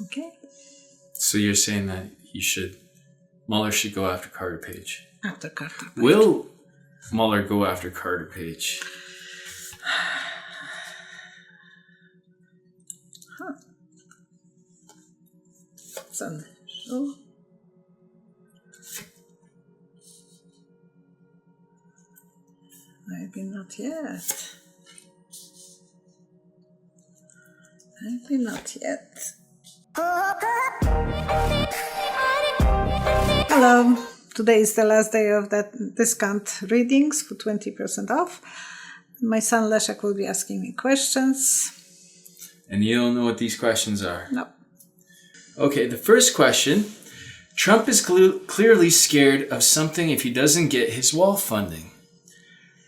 Okay. So you're saying that Mueller should go after Carter Page. After Carter Page. Will Mueller go after Carter Page? So, maybe not yet. Maybe not yet. Hello. Today is the last day of that discount readings for 20% off. My son Leszek will be asking me questions. And you don't know what these questions are? No. Okay, the first question. Trump is clearly scared of something if he doesn't get his wall funding.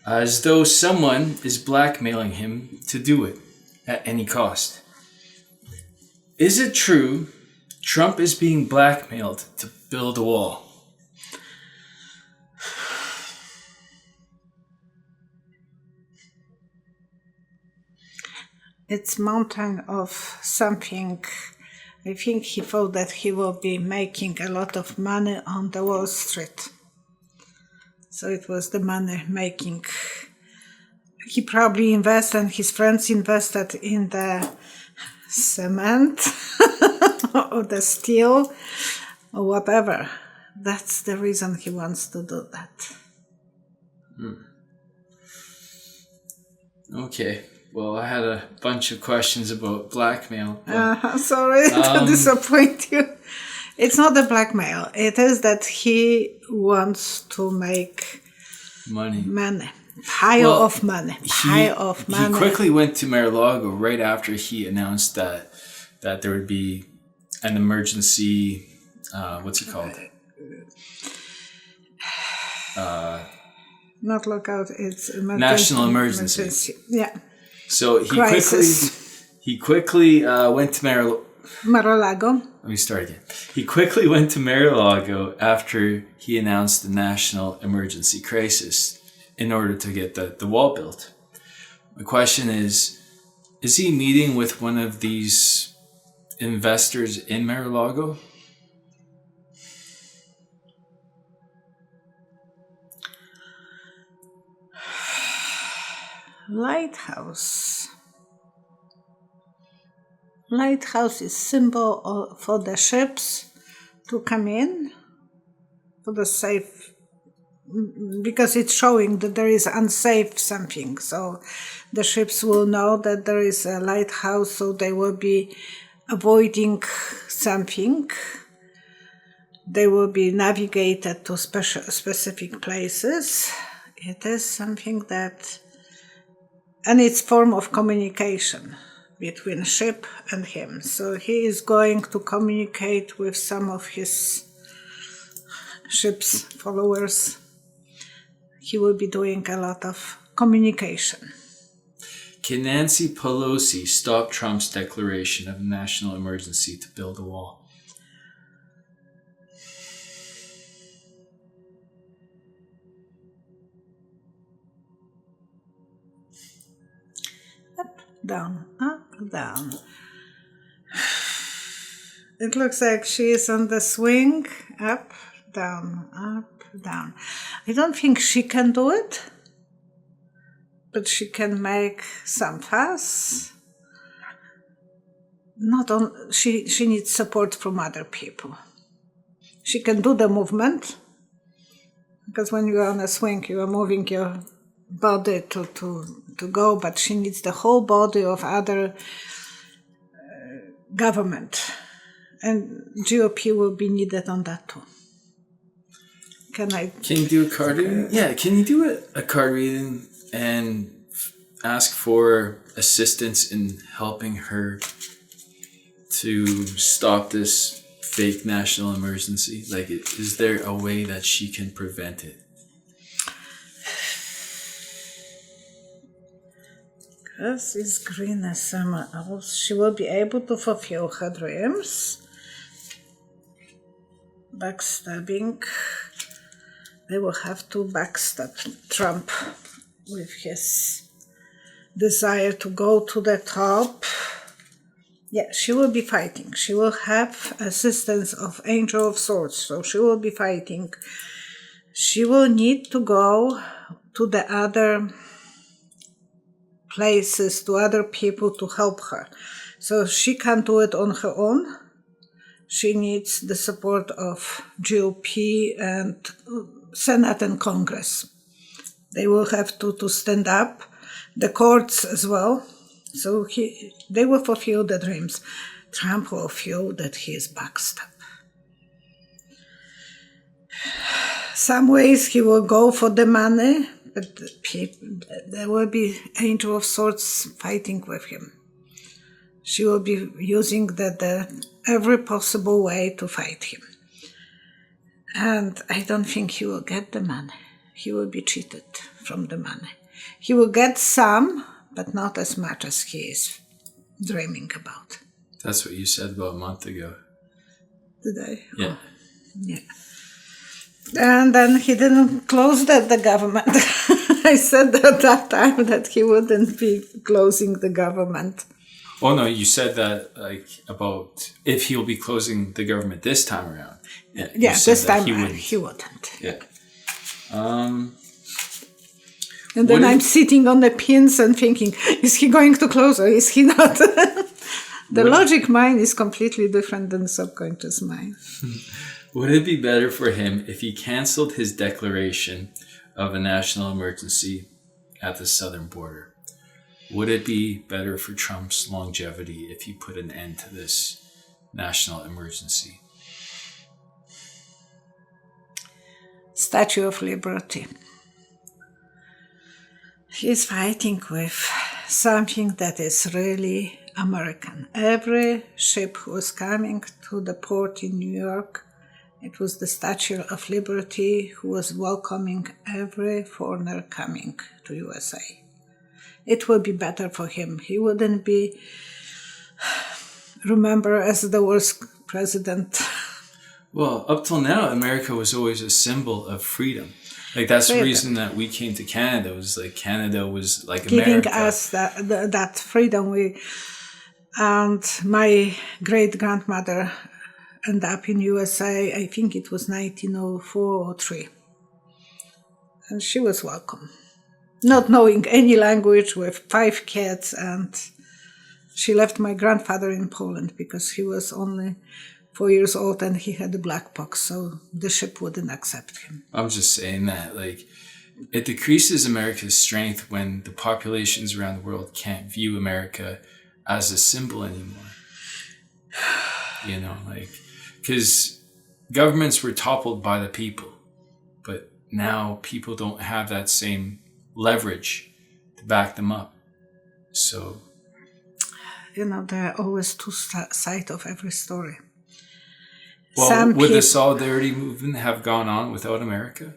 As though someone is blackmailing him to do it at any cost. Is it true Trump is being blackmailed to build a wall? It's mountain of something. I think he thought that he will be making a lot of money on the Wall Street. So it was the money making. He probably invested and his friends invested in the cement or the steel or whatever. That's the reason he wants to do that. Okay. Well, I had a bunch of questions about blackmail. Sorry to disappoint you. It's not the blackmail. It is that he wants to make money. Pile of money. He quickly went to Mar-a-Lago right after he announced that there would be an emergency, what's it called? Not lockout, it's national emergency. Yeah. So he quickly went to Mar-a-Lago. Let me start again. He quickly went to Mar-a-Lago after he announced the national emergency crisis in order to get the wall built. My question is he meeting with one of these investors in Mar-a-Lago? Lighthouse is symbol for the ships to come in, for the safe, because it's showing that there is unsafe something. So the ships will know that there is a lighthouse, so they will be avoiding something. They will be navigated to specific places. It is something that, and it's form of communication between ship and him. So he is going to communicate with some of his ship's followers. He will be doing a lot of communication. Can Nancy Pelosi stop Trump's declaration of a national emergency to build a wall? Down, up, down. It looks like she is on the swing. Up, down, up, down. I don't think she can do it, but she can make some fuss. She needs support from other people. She can do the movement, because when you are on a swing, you are moving your body to go, but she needs the whole body of other government, and GOP will be needed on that too. Can you do a card reading? Yeah, can you do a card reading and ask for assistance in helping her to stop this fake national emergency? Like, is there a way that she can prevent it? Grass is green as summer else. She will be able to fulfill her dreams. Backstabbing. They will have to backstab Trump with his desire to go to the top. Yeah, she will be fighting. She will have assistance of Angel of Swords, so she will be fighting. She will need to go to the other places, to other people to help her. So she can't do it on her own. She needs the support of GOP and Senate and Congress. They will have to stand up, the courts as well. So they will fulfill the dreams. Trump will feel that he is backstabbed. Some ways he will go for the money, but there will be Angel of Swords fighting with him. She will be using the every possible way to fight him. And I don't think he will get the money. He will be cheated from the money. He will get some, but not as much as he is dreaming about. That's what you said about a month ago. Did I? Yeah. Oh, yeah. And then he didn't close the government. I said at that time that he wouldn't be closing the government. Oh no, you said that about if he'll be closing the government this time around. Yeah, this time he wouldn't. Yeah. And then I'm sitting on the pins and thinking, is he going to close or is he not? The logic mind is completely different than the subconscious mind. Would it be better for him if he canceled his declaration of a national emergency at the southern border? Would it be better for Trump's longevity if he put an end to this national emergency? Statue of Liberty. He's fighting with something that is really American. Every ship who was coming to the port in New York, it was the Statue of Liberty who was welcoming every foreigner coming to USA. It would be better for him. He wouldn't be remembered as the worst president. Well, up till now, America was always a symbol of freedom. That's the reason that we came to Canada. It was Canada was like giving America. Us that freedom. And my great-grandmother ended up in USA, I think it was 1904 or 3. And she was welcome. Not knowing any language, with 5 kids, and she left my grandfather in Poland because he was only 4 years old and he had the black box, so the ship wouldn't accept him. I'm just saying that, it decreases America's strength when the populations around the world can't view America as a symbol anymore. Because governments were toppled by the people, but now people don't have that same leverage to back them up. So, there are always two sides of every story. Well, would the solidarity movement have gone on without America?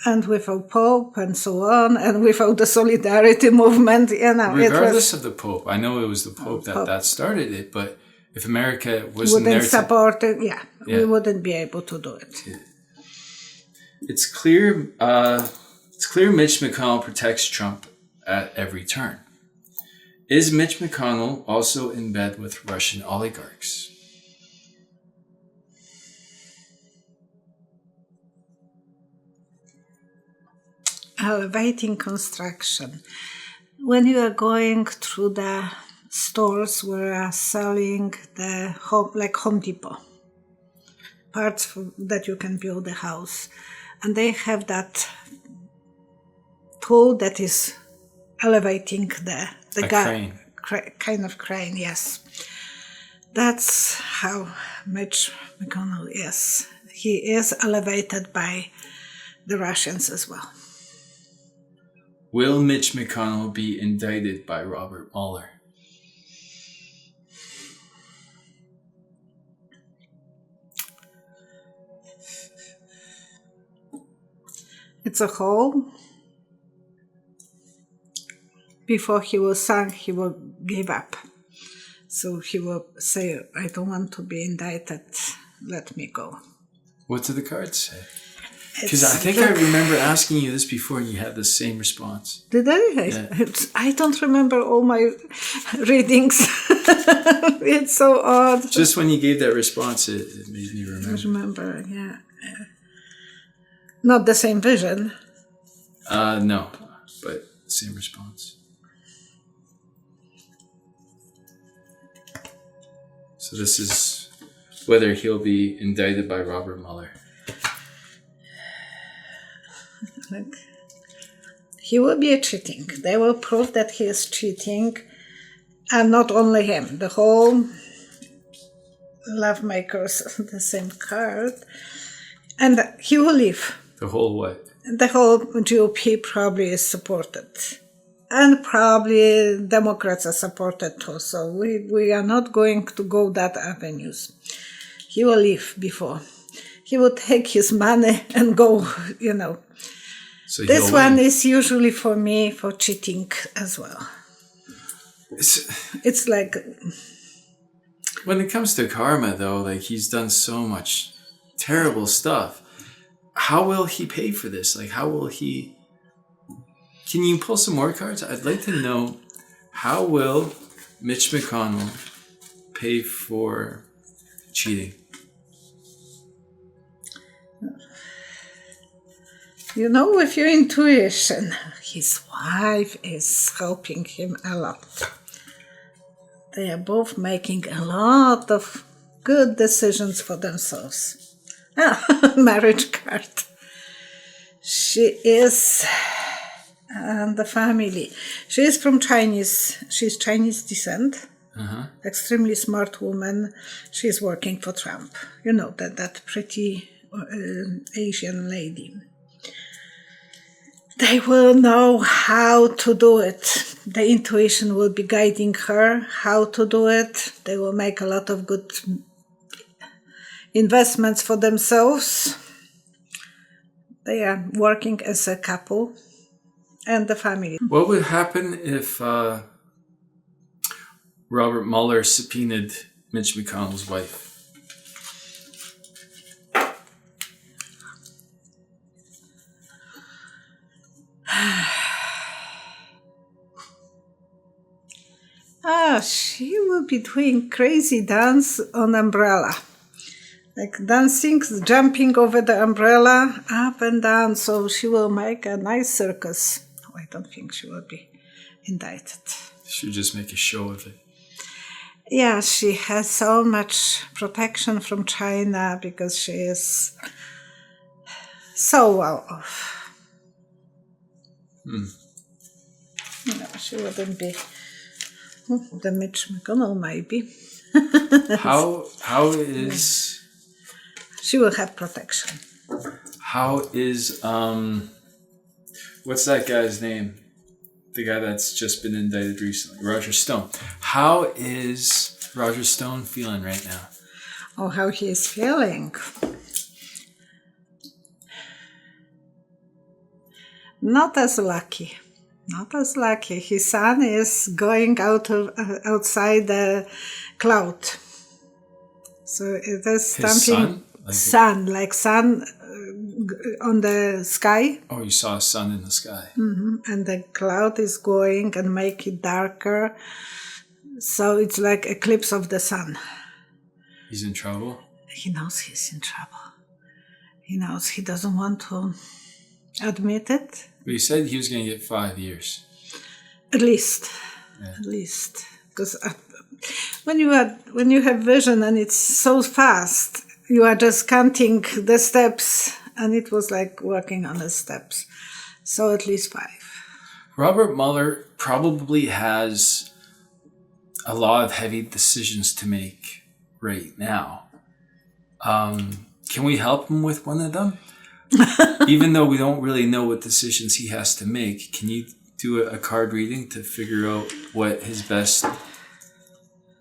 And without Pope and so on, and without the solidarity movement, Regardless of the Pope, I know it was the Pope that started it, but if America wasn't there to support it, we wouldn't be able to do it. Yeah. It's clear. It's clear Mitch McConnell protects Trump at every turn. Is Mitch McConnell also in bed with Russian oligarchs? Elevating construction. When you are going through the stores where are selling the Home Depot, parts that you can build a house, and they have that tool that is elevating the crane. Kind of crane, yes. That's how Mitch McConnell is. He is elevated by the Russians as well. Will Mitch McConnell be indicted by Robert Mueller? It's a hole. Before he will sign, he will give up. So he will say, I don't want to be indicted, let me go. What do the cards say? Because I think I remember asking you this before and you had the same response. Did I? Yeah. I don't remember all my readings. It's so odd. Just when you gave that response, it made me remember. I remember, yeah. Not the same vision. No, but same response. So this is whether he'll be indicted by Robert Mueller. Like, he will be cheating. They will prove that he is cheating, and not only him. The whole lovemakers, the same card, and he will leave. The whole what? The whole GOP probably is supported, and probably Democrats are supported too. So we are not going to go that avenues. He will leave before. He will take his money and go, So this one is usually for me for cheating as well. It's like... When it comes to karma, though, like he's done so much terrible stuff. How will he pay for this? Like, how will he... Can you pull some more cards? I'd like to know, how will Mitch McConnell pay for cheating? With your intuition, his wife is helping him a lot. They are both making a lot of good decisions for themselves. Marriage card. She is, and the family. She is from she's Chinese descent. Extremely smart woman. She's working for Trump. That pretty Asian lady. They will know how to do it. The intuition will be guiding her how to do it. They will make a lot of good investments for themselves. They are working as a couple and the family. What would happen if Robert Mueller subpoenaed Mitch McConnell's wife? She will be doing crazy dance on umbrella. Like dancing, jumping over the umbrella, up and down. So she will make a nice circus. I don't think she will be indicted. She'll just make a show of it. Yeah, she has so much protection from China because she is so well off. She wouldn't be... The Mitch McConnell, maybe. How is... She will have protection. How is... what's that guy's name? The guy that's just been indicted recently. Roger Stone. How is Roger Stone feeling right now? Oh, how he is feeling. Not as lucky. Not as lucky. His son is going outside the cloud. So it is something... Sun, like sun on the sky. Oh, you saw a sun in the sky. And the cloud is going and make it darker. So it's like eclipse of the sun. He's in trouble? He knows he's in trouble. He knows he doesn't want to admit it. But he said he was going to get 5 years. At least. Yeah. At least. Because when you have vision and it's so fast, you are just counting the steps, and it was like working on the steps. So at least 5. Robert Mueller probably has a lot of heavy decisions to make right now. Can we help him with one of them? Even though we don't really know what decisions he has to make, can you do a card reading to figure out what his best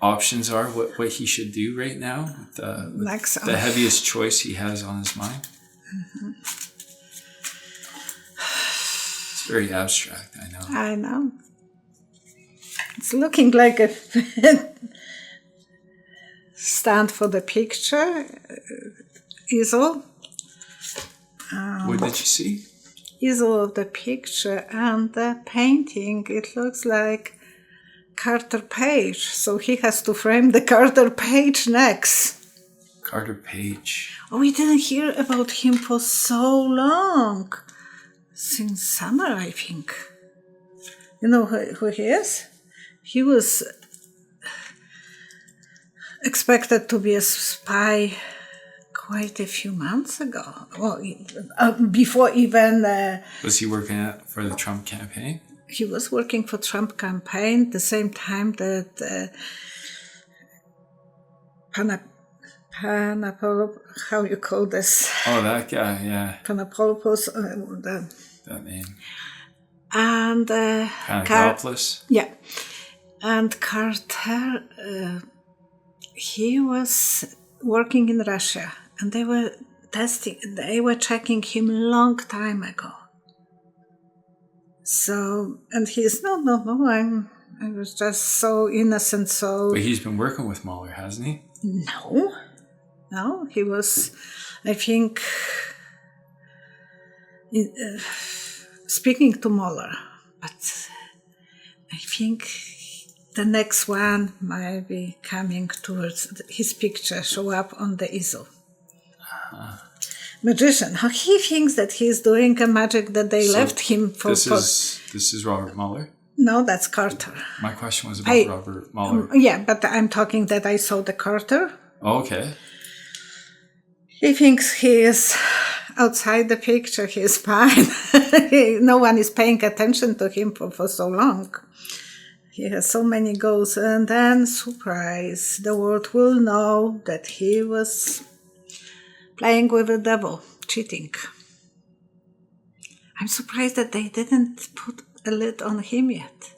options are, what he should do right now with the heaviest choice he has on his mind? It's very abstract, I know. I know. It's looking like a stand for the picture easel. What did you see? Easel of the picture and the painting. It looks like Carter Page. So he has to frame the Carter Page next. Carter Page. Oh, we didn't hear about him for so long. Since summer, I think. You know who he is? He was expected to be a spy quite a few months ago. Well, before even... Was he working for the Trump campaign? He was working for Trump campaign the same time that how you call this? Oh, that guy, yeah. Panopoulos, that name. And Panopoulos? yeah. And Carter, he was working in Russia, and they were checking him long time ago. So, and he's, no, I was just so innocent, so... But he's been working with Mueller, hasn't he? No, he was, I think, speaking to Mueller, but I think the next one might be coming towards his picture, show up on the easel. Magician, how he thinks that he's doing a magic that they left him for... This is Robert Mueller? No, that's Carter. My question was about Robert Mueller. Yeah, but I'm talking that I saw the Carter. Oh, okay. He thinks he is outside the picture, he is fine. No one is paying attention to him for so long. He has so many goals, and then, surprise, the world will know that he was playing with the devil, cheating. I'm surprised that they didn't put a lid on him yet.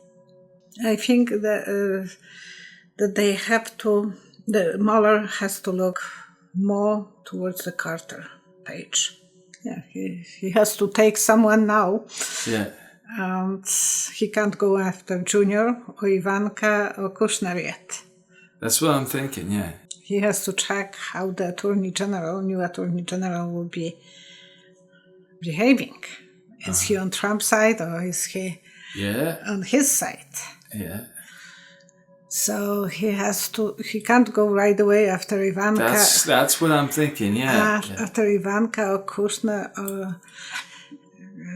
I think that they have to, the Mueller has to look more towards the Carter Page. Yeah, he has to take someone now. Yeah. And he can't go after Junior or Ivanka or Kushner yet. That's what I'm thinking, yeah. He has to check how the new Attorney General will be behaving. Is he on Trump's side or is he on his side? Yeah. So he can't go right away after Ivanka. That's what I'm thinking, yeah. After Ivanka or Kushner or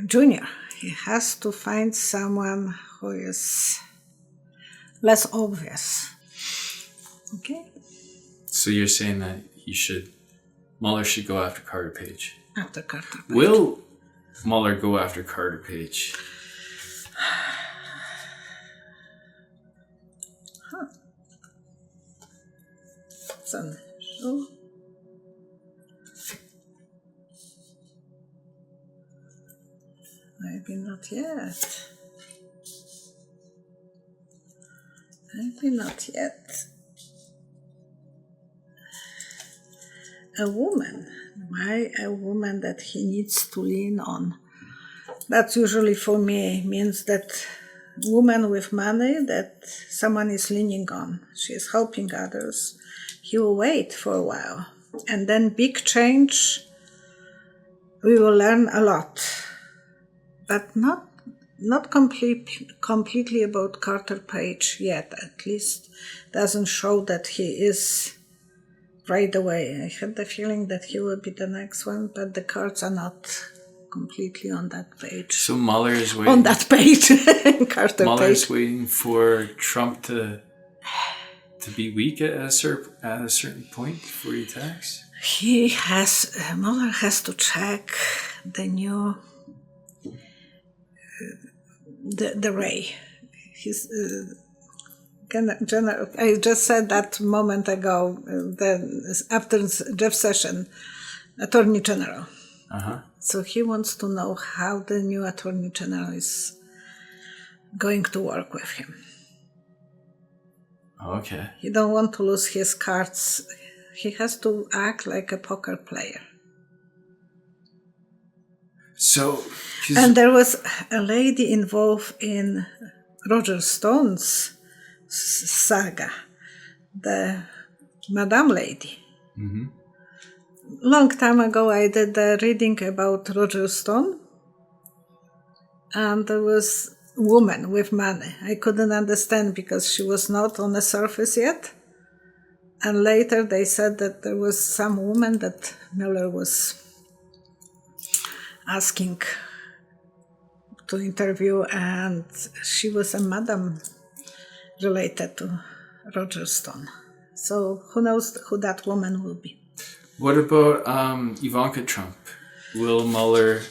Junior. He has to find someone who is less obvious. Okay? So you're saying that Mueller should go after Carter Page? After Carter Page. Will Mueller go after Carter Page? So, maybe not yet. Maybe not yet. A woman. Why a woman that he needs to lean on? That usually for me means that woman with money that someone is leaning on. She is helping others. He will wait for a while. And then big change, we will learn a lot. But not completely about Carter Page yet. At least doesn't show that he is right away. I had the feeling that he will be the next one, but the cards are not completely on that page. So Mueller is waiting on that page. Carter Mueller Page. is waiting for Trump to be weak at a certain point before he attacks. Mueller has to check the new the Ray. I just said that a moment ago. After Jeff Sessions, Attorney General. So he wants to know how the new Attorney General is going to work with him. Okay. He don't want to lose his cards. He has to act like a poker player. So, and there was a lady involved in Roger Stone's saga, the Madame Lady. long time ago I did a reading about Roger Stone, and there was a woman with money. I couldn't understand because she was not on the surface yet. And later they said that there was some woman that Mueller was asking to interview, and she was a madam related to Roger Stone. So who knows who that woman will be. What about Ivanka Trump? Will Mueller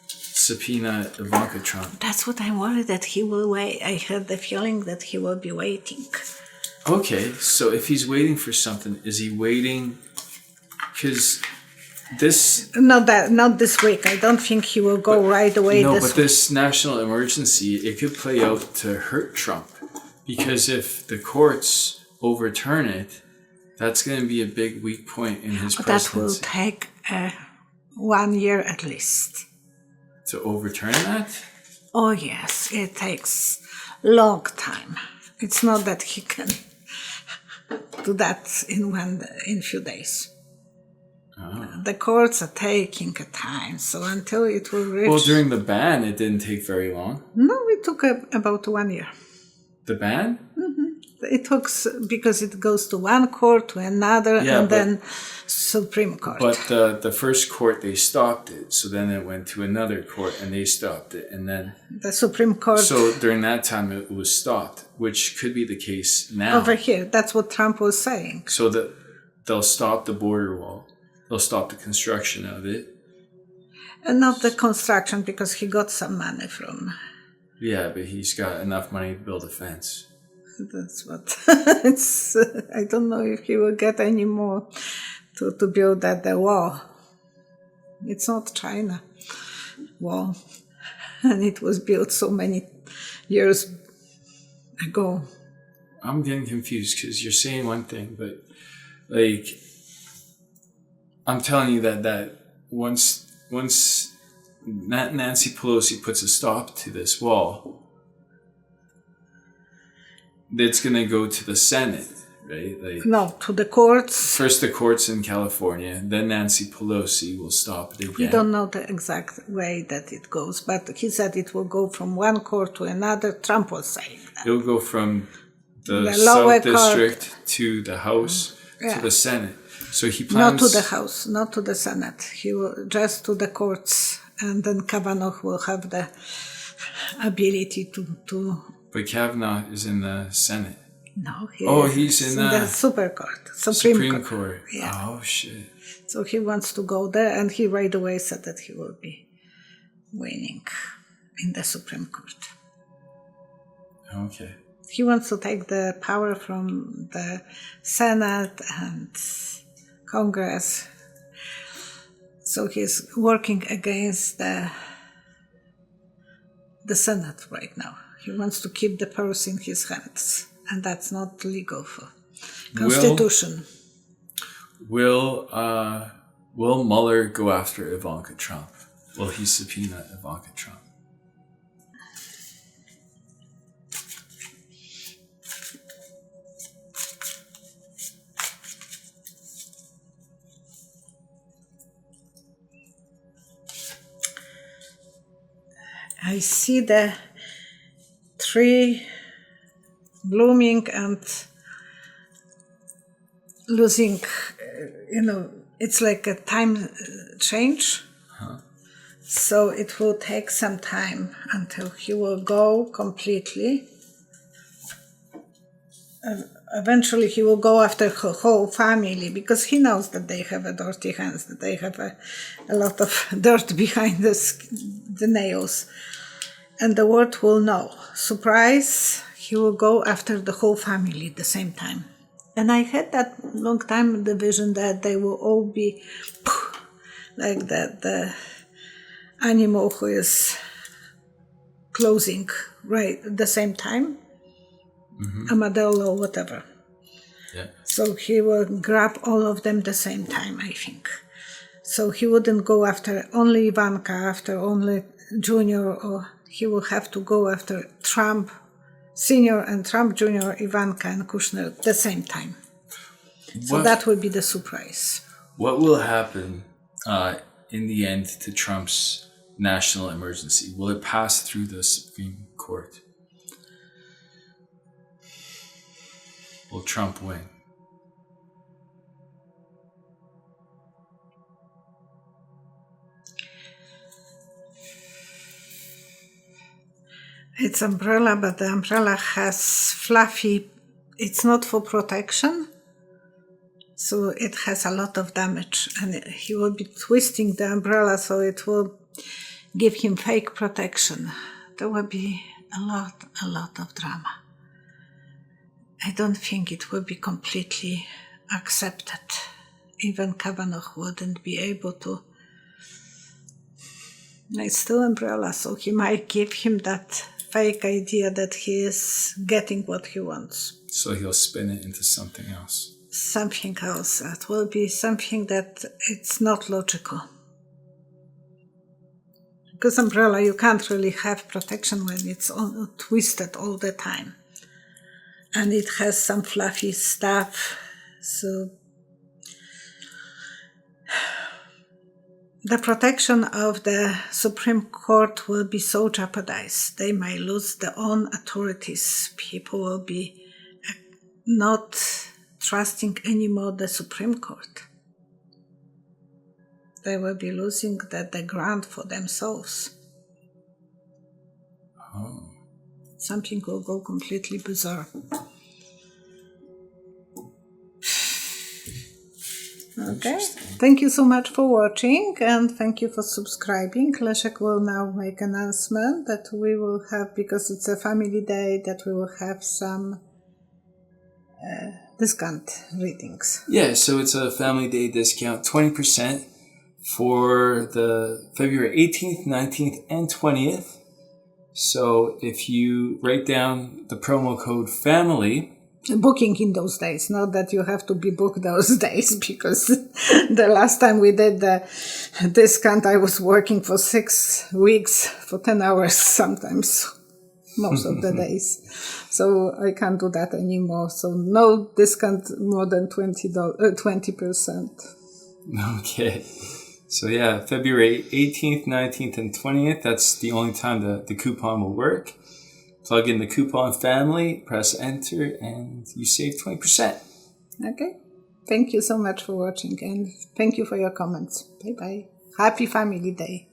subpoena Ivanka Trump? That's what I'm worried that he will wait. I had the feeling that he will be waiting. Okay, so if he's waiting for something, is he waiting? Because this... Not this week. I don't think he will go right away. No, but this national emergency, it could play out to hurt Trump. Because if the courts overturn it, that's going to be a big weak point in his presidency. That will take 1 year at least. To overturn that? Oh yes, it takes long time. It's not that he can do that in few days. Oh. The courts are taking a time, so until it will reach... Well, during the ban, it didn't take very long. No, it took about 1 year. The ban? Mm-hmm. It took, because it goes to one court, to another, then Supreme Court. But the first court, they stopped it. So then it went to another court, and they stopped it. And then... The Supreme Court... So during that time, it was stopped, which could be the case now. Over here, that's what Trump was saying. So that they'll stop the border wall. They'll stop the construction of it. And not the construction, because he got some money from... Yeah, but he's got enough money to build a fence. That's what it's. I don't know if he will get any more to build the wall. It's not China wall, and it was built so many years ago. I'm getting confused because you're saying one thing, but like I'm telling you that once Nancy Pelosi puts a stop to this wall, it's going to go to the Senate, right? No, to the courts. First the courts in California, then Nancy Pelosi will stop it again. We don't know the exact way that it goes, but he said it will go from one court to another. Trump was saying that. It'll go from the South District to the House to the Senate. So he plans... Not to the House, not to the Senate. He will just to the courts, and then Kavanaugh will have the ability to But Kavanaugh is in the Senate. No, he's in the Supreme Court. Yeah. Oh, shit. So he wants to go there, and he right away said that he will be winning in the Supreme Court. Okay. He wants to take the power from the Senate and Congress. So he's working against the Senate right now. He wants to keep the purse in his hands, and that's not legal for Constitution. Will Mueller go after Ivanka Trump? Will he subpoena Ivanka Trump? I see the tree blooming and losing, it's like a time change. Huh. So it will take some time until he will go completely. Eventually he will go after her whole family, because he knows that they have a dirty hands, that they have a lot of dirt behind the nails. And the world will know. Surprise, he will go after the whole family at the same time. And I had that long time the vision that they will all be like that, the animal who is closing right at the same time. Mm-hmm. Armadillo, whatever. Yeah. So he will grab all of them at the same time, I think. So he wouldn't go after only Ivanka, after only Junior, or he will have to go after Trump Senior and Trump Junior, Ivanka and Kushner at the same time. So that will be the surprise. What will happen in the end to Trump's national emergency? Will it pass through the Supreme Court? Will Trump win? It's umbrella, but the umbrella has fluffy, it's not for protection, so it has a lot of damage, and he will be twisting the umbrella so it will give him fake protection. There will be a lot of drama. I don't think it will be completely accepted. Even Kavanaugh wouldn't be able to. It's still umbrella, so he might give him that fake idea that he is getting what he wants. So he'll spin it into something else. Something else. It will be something that it's not logical. Because umbrella, you can't really have protection when it's twisted all the time. And it has some fluffy stuff, so the protection of the Supreme Court will be so jeopardized. They might lose their own authorities. People will be not trusting anymore the Supreme Court. They will be losing the grant for themselves. Oh. Something will go completely bizarre. Okay, thank you so much for watching, and thank you for subscribing. Leszek will now make an announcement that we will have, because it's a family day, that we will have some discount readings. Yeah, so it's a family day discount, 20% for the February 18th, 19th, and 20th. So if you write down the promo code FAMILY... Booking in those days, not that you have to be booked those days, because the last time we did the discount, I was working for 6 weeks for 10 hours sometimes, most of the days. So I can't do that anymore. So no discount more than 20%. Okay. So yeah, February 18th, 19th, and 20th, that's the only time the coupon will work. Plug in the coupon FAMILY, press enter, and you save 20%. Okay. Thank you so much for watching, and thank you for your comments. Bye-bye. Happy Family Day.